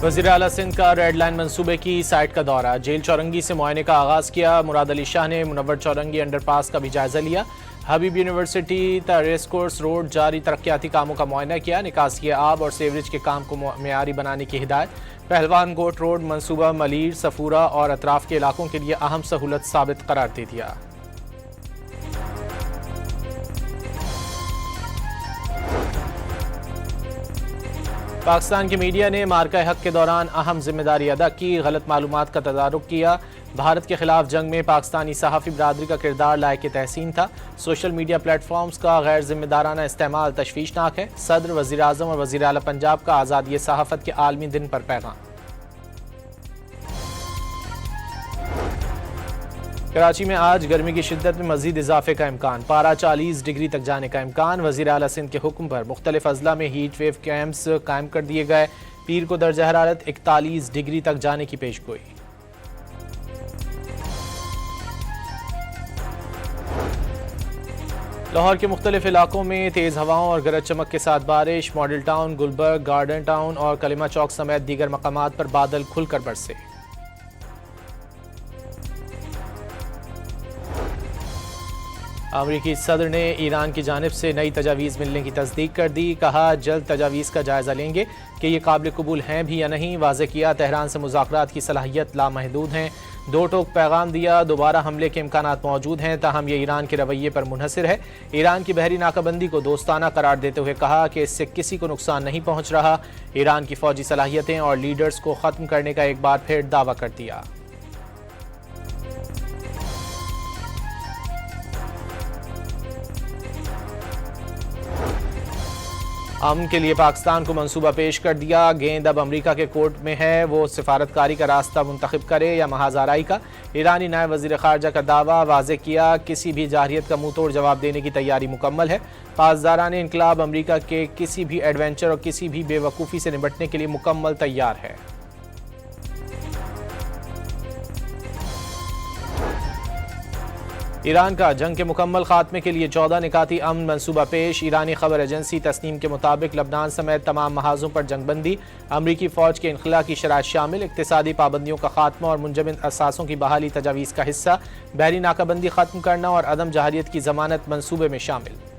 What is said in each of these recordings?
وزیر اعلیٰ سندھ کا ریڈ لائن منصوبے کی سائٹ کا دورہ، جیل چورنگی سے معائنے کا آغاز کیا۔ مراد علی شاہ نے منور چورنگی انڈر پاس کا بھی جائزہ لیا۔ حبیب یونیورسٹی تا ریس کورس روڈ جاری ترقیاتی کاموں کا معائنہ کیا۔ نکاسی آب اور سیوریج کے کام کو معیاری بنانے کی ہدایت۔ پہلوان گوٹ روڈ منصوبہ ملیر، صفورہ اور اطراف کے علاقوں کے لیے اہم سہولت ثابت قرار دے دیا۔ پاکستان کی میڈیا نے مارکہ حق کے دوران اہم ذمہ داری ادا کی، غلط معلومات کا تدارک کیا۔ بھارت کے خلاف جنگ میں پاکستانی صحافی برادری کا کردار لائق تحسین تھا۔ سوشل میڈیا پلیٹ فارمز کا غیر ذمہ دارانہ استعمال تشویشناک ہے۔ صدر، وزیر اعظم اور وزیر اعلیٰ پنجاب کا آزادی صحافت کے عالمی دن پر پیغام۔ کراچی میں آج گرمی کی شدت میں مزید اضافے کا امکان، پارہ 40 ڈگری تک جانے کا امکان۔ وزیر اعلیٰ سندھ کے حکم پر مختلف اضلاع میں ہیٹ ویو کیمپس قائم کر دیے گئے۔ پیر کو درجہ حرارت 41 ڈگری تک جانے کی پیش گوئی۔ لاہور کے مختلف علاقوں میں تیز ہواؤں اور گرج چمک کے ساتھ بارش۔ Model town, Gulberg, garden town اور کلمہ چوک سمیت دیگر مقامات پر بادل کھل کر برسے۔ امریکی صدر نے ایران کی جانب سے نئی تجاویز ملنے کی تصدیق کر دی، کہا جلد تجاویز کا جائزہ لیں گے کہ یہ قابل قبول ہیں بھی یا نہیں۔ واضح کیا تہران سے مذاکرات کی صلاحیت لامحدود ہیں۔ دو ٹوک پیغام دیا، دوبارہ حملے کے امکانات موجود ہیں، تاہم یہ ایران کے رویے پر منحصر ہے۔ ایران کی بحری ناکہ بندی کو دوستانہ قرار دیتے ہوئے کہا کہ اس سے کسی کو نقصان نہیں پہنچ رہا۔ ایران کی فوجی صلاحیتیں اور لیڈرز کو ختم کرنے کا ایک بار پھر دعویٰ کر دیا۔ امن کے لیے پاکستان کو منصوبہ پیش کر دیا، گیند اب امریکہ کے کورٹ میں ہے، وہ سفارتکاری کا راستہ منتخب کرے یا محاذ آرائی کا۔ ایرانی نائب وزیر خارجہ کا دعویٰ، واضح کیا کسی بھی جارحیت کا منہ توڑ جواب دینے کی تیاری مکمل ہے۔ پاسداران انقلاب امریکہ کے کسی بھی ایڈونچر اور کسی بھی بے وقوفی سے نمٹنے کے لیے مکمل تیار ہے۔ ایران کا جنگ کے مکمل خاتمے کے لیے 14 نکاتی امن منصوبہ پیش۔ ایرانی خبر ایجنسی تسنیم کے مطابق لبنان سمیت تمام محاذوں پر جنگ بندی، امریکی فوج کے انخلاء کی شرائط شامل، اقتصادی پابندیوں کا خاتمہ اور منجمد اثاثوں کی بحالی تجاویز کا حصہ، بحری ناکہ بندی ختم کرنا اور عدم جارحیت کی ضمانت منصوبے میں شامل۔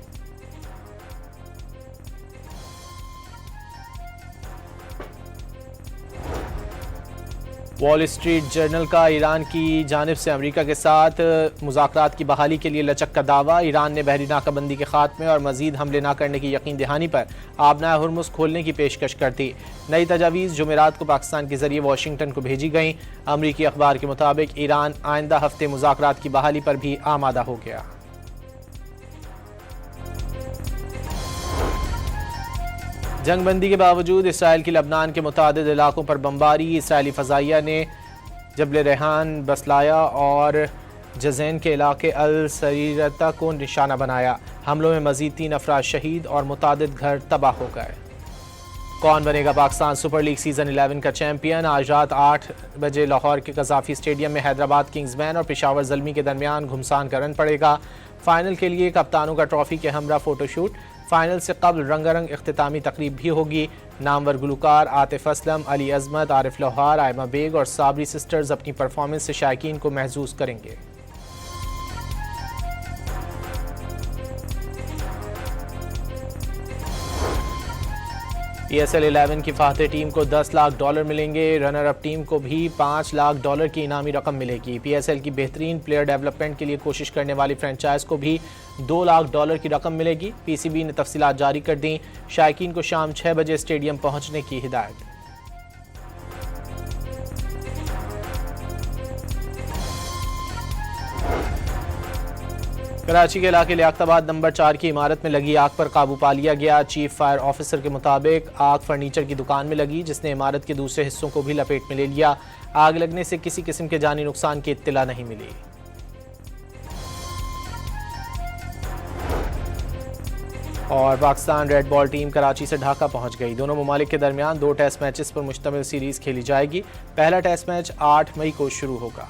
وال اسٹریٹ جرنل کا ایران کی جانب سے امریکہ کے ساتھ مذاکرات کی بحالی کے لیے لچک کا دعویٰ۔ ایران نے بحری ناکہ بندی کے خاتمے اور مزید حملے نہ کرنے کی یقین دہانی پر آبنائے ہرمز کھولنے کی پیشکش کر دی۔ نئی تجاویز جمعرات کو پاکستان کے ذریعے واشنگٹن کو بھیجی گئیں۔ امریکی اخبار کے مطابق ایران آئندہ ہفتے مذاکرات کی بحالی پر بھی آمادہ ہو گیا۔ جنگ بندی کے باوجود اسرائیل کی لبنان کے متعدد علاقوں پر بمباری۔ اسرائیلی فضائیہ نے جبل ریحان، بسلایا اور جزین کے علاقے السریرتا کو نشانہ بنایا۔ حملوں میں مزید 3 افراد شہید اور متعدد گھر تباہ ہو گئے۔ کون بنے گا پاکستان سپر لیگ سیزن 11 کا چیمپئن؟ آج رات 8 بجے لاہور کے قذافی اسٹیڈیم میں حیدرآباد کنگز مین اور پشاور زلمی کے درمیان گھمسان کا رن پڑے گا۔ فائنل کے لیے کپتانوں کا ٹرافی کے ہمراہ فوٹو شوٹ۔ فائنل سے قبل رنگا رنگ اختتامی تقریب بھی ہوگی۔ نامور گلوکار عاطف اسلم، علی عظمت، عارف لوہار، آئمہ بیگ اور صابری سسٹرز اپنی پرفارمنس سے شائقین کو محظوظ کریں گے۔ پی ایس ایل 11 کی فاتح ٹیم کو $10 لاکھ ملیں گے۔ رنر اپ ٹیم کو بھی $5 لاکھ کی انعامی رقم ملے گی۔ پی ایس ایل کی بہترین پلیئر ڈیولپمنٹ کے لیے کوشش کرنے والی فرنچائز کو بھی $2 لاکھ کی رقم ملے گی۔ پی سی بی نے تفصیلات جاری کر دیں۔ شائقین کو شام 6 بجے اسٹیڈیم پہنچنے کی ہدایت۔ کراچی کے علاقے لیاقت آباد نمبر 4 کی عمارت میں لگی آگ پر قابو پا لیا گیا۔ چیف فائر آفیسر کے مطابق آگ فرنیچر کی دکان میں لگی، جس نے عمارت کے دوسرے حصوں کو بھی لپیٹ میں لے لیا۔ آگ لگنے سے کسی قسم کے جانی نقصان کی اطلاع نہیں ملی۔ اور Pakistan red ball team Karachi سے ڈھاکہ پہنچ گئی۔ دونوں ممالک کے درمیان 2 ٹیسٹ میچز پر مشتمل سیریز کھیلی جائے گی۔ پہلا ٹیسٹ میچ 8 مئی کو شروع ہوگا۔